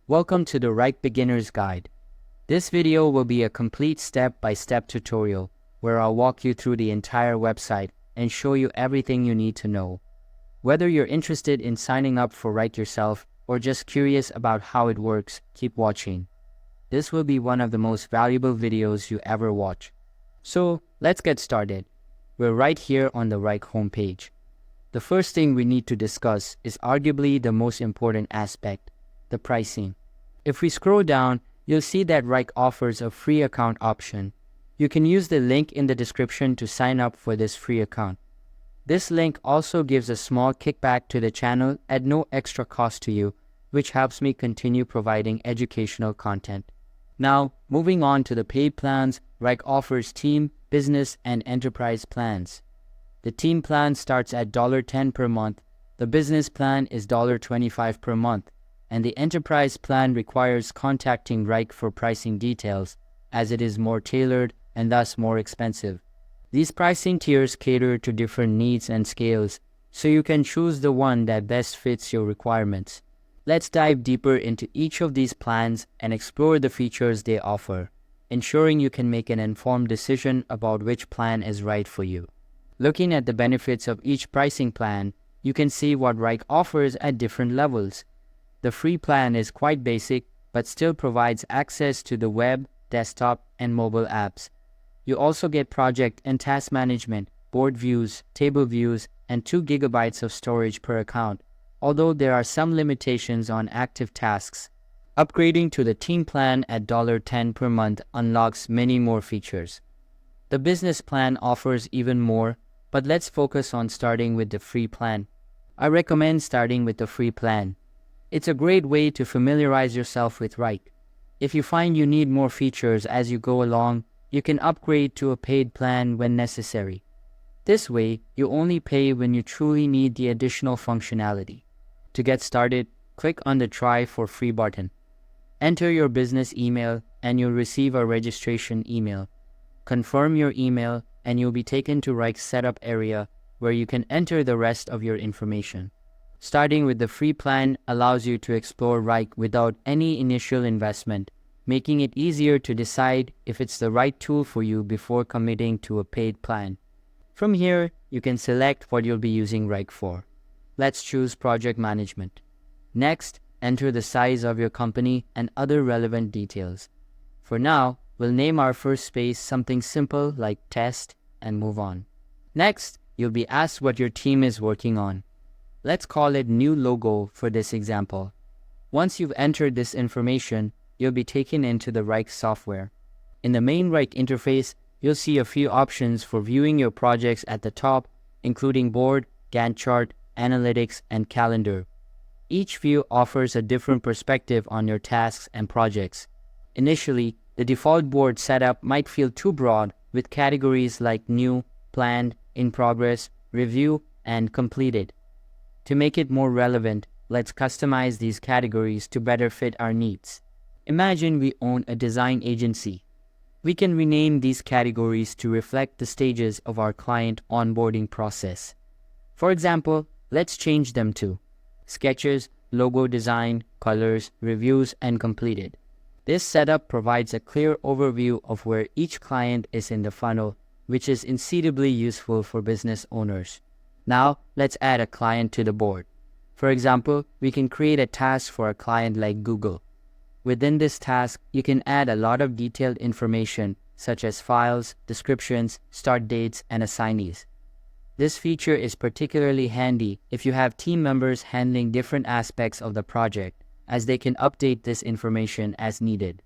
Welcome to the Wrike Beginner's Guide. This video will be a complete step-by-step tutorial where I'll walk you through the entire website and show you everything you need to know. Whether you're interested in signing up for Wrike yourself or just curious about how it works, keep watching. This will be one of the most valuable videos you ever watch. So let's get started. We're right here on the Wrike homepage. The first thing we need to discuss is arguably the most important aspect, the pricing. If we scroll down, you'll see that Wrike offers a free account option. You can use the link in the description to sign up for this free account. This link also gives a small kickback to the channel at no extra cost to you, which helps me continue providing educational content. Now, moving on to the paid plans, Wrike offers team, business, and enterprise plans. The team plan starts at $10 per month, the business plan is $25 per month, and the enterprise plan requires contacting Wrike for pricing details, as it is more tailored and thus more expensive. These pricing tiers cater to different needs and scales, so you can choose the one that best fits your requirements. Let's dive deeper into each of these plans and explore the features they offer, ensuring you can make an informed decision about which plan is right for you. Looking at the benefits of each pricing plan, you can see what Wrike offers at different levels. The free plan is quite basic, but still provides access to the web, desktop, and mobile apps. You also get project and task management, board views, table views, and 2 GB of storage per account, although there are some limitations on active tasks. Upgrading to the team plan at $10 per month unlocks many more features. The business plan offers even more, but let's focus on starting with the free plan. I recommend starting with the free plan. It's a great way to familiarize yourself with Wrike. If you find you need more features as you go along, you can upgrade to a paid plan when necessary. This way, you only pay when you truly need the additional functionality. To get started, click on the Try for Free button. Enter your business email and you'll receive a registration email. Confirm your email and you'll be taken to Wrike's setup area where you can enter the rest of your information. Starting with the free plan allows you to explore Wrike without any initial investment, making it easier to decide if it's the right tool for you before committing to a paid plan. From here, you can select what you'll be using Wrike for. Let's choose project management. Next, enter the size of your company and other relevant details. For now, we'll name our first space something simple like test and move on. Next, you'll be asked what your team is working on. Let's call it new logo for this example. Once you've entered this information, you'll be taken into the Wrike software. In the main Wrike interface, you'll see a few options for viewing your projects at the top, including board, Gantt chart, analytics, and calendar. Each view offers a different perspective on your tasks and projects. Initially, the default board setup might feel too broad with categories like new, planned, in progress, review, and completed. To make it more relevant, let's customize these categories to better fit our needs. Imagine we own a design agency. We can rename these categories to reflect the stages of our client onboarding process. For example, let's change them to sketches, logo design, colors, reviews, and completed. This setup provides a clear overview of where each client is in the funnel, which is incredibly useful for business owners. Now, let's add a client to the board. For example, we can create a task for a client like Google. Within this task, you can add a lot of detailed information, such as files, descriptions, start dates, and assignees. This feature is particularly handy if you have team members handling different aspects of the project, as they can update this information as needed.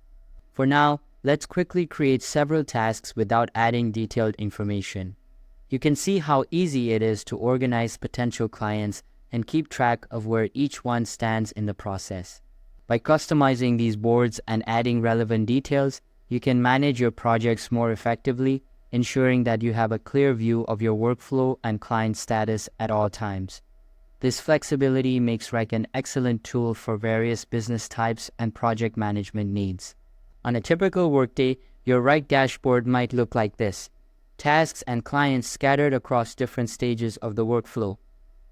For now, let's quickly create several tasks without adding detailed information. You can see how easy it is to organize potential clients and keep track of where each one stands in the process. By customizing these boards and adding relevant details, you can manage your projects more effectively, ensuring that you have a clear view of your workflow and client status at all times. This flexibility makes Wrike an excellent tool for various business types and project management needs. On a typical workday, your Wrike dashboard might look like this: tasks and clients scattered across different stages of the workflow.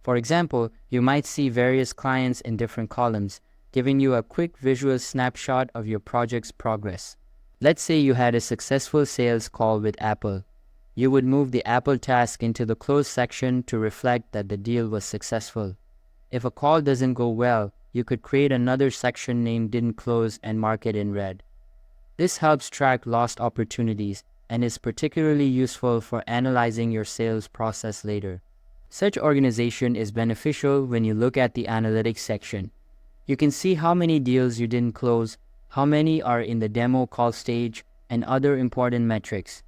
For example, you might see various clients in different columns, giving you a quick visual snapshot of your project's progress. Let's say you had a successful sales call with Apple. You would move the Apple task into the close section to reflect that the deal was successful. If a call doesn't go well, you could create another section named Didn't Close and mark it in red. This helps track lost opportunities and is particularly useful for analyzing your sales process later. Such organization is beneficial when you look at the analytics section. You can see how many deals you didn't close, how many are in the demo call stage, and other important metrics.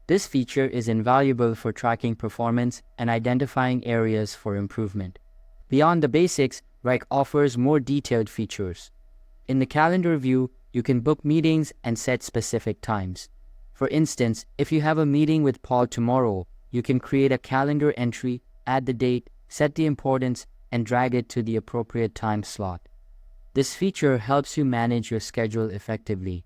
This feature is invaluable for tracking performance and identifying areas for improvement. Beyond the basics, Wrike offers more detailed features. In the calendar view, you can book meetings and set specific times. For instance, if you have a meeting with Paul tomorrow, you can create a calendar entry, add the date, set the importance, and drag it to the appropriate time slot. This feature helps you manage your schedule effectively.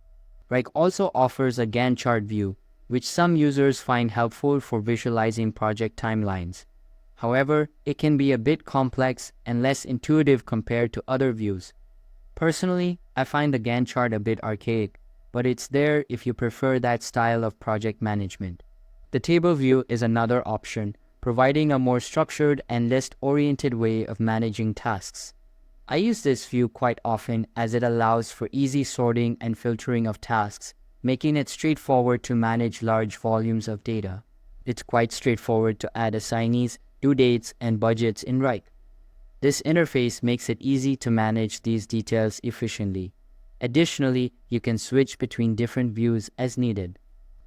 Wrike also offers a Gantt chart view, which some users find helpful for visualizing project timelines. However, it can be a bit complex and less intuitive compared to other views. Personally, I find the Gantt chart a bit archaic, but it's there if you prefer that style of project management. The table view is another option, providing a more structured and list-oriented way of managing tasks. I use this view quite often as it allows for easy sorting and filtering of tasks, making it straightforward to manage large volumes of data. It's quite straightforward to add assignees, due dates, and budgets in Wrike. This interface makes it easy to manage these details efficiently. Additionally, you can switch between different views as needed.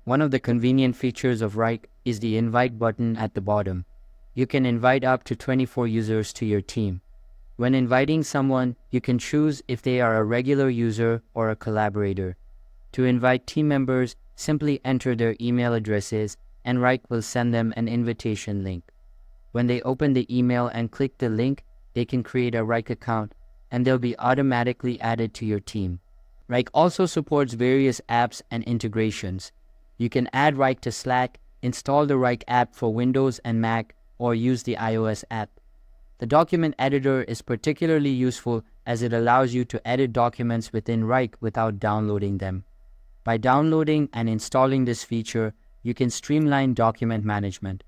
One of the convenient features of Wrike is the invite button at the bottom. You can invite up to 24 users to your team. When inviting someone, you can choose if they are a regular user or a collaborator. To invite team members, simply enter their email addresses and Wrike will send them an invitation link. When they open the email and click the link, they can create a Wrike account and they'll be automatically added to your team. Wrike also supports various apps and integrations. You can add Wrike to Slack, install the Wrike app for Windows and Mac, or use the iOS app. The document editor is particularly useful as it allows you to edit documents within Wrike without downloading them. By downloading and installing this feature, you can streamline document management.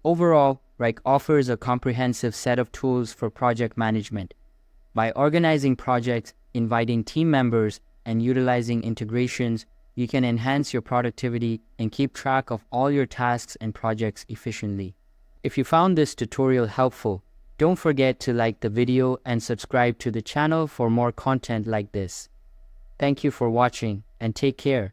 Overall, Wrike offers a comprehensive set of tools for project management. By organizing projects, inviting team members, and utilizing integrations, you can enhance your productivity and keep track of all your tasks and projects efficiently. If you found this tutorial helpful, don't forget to like the video and subscribe to the channel for more content like this. Thank you for watching and take care.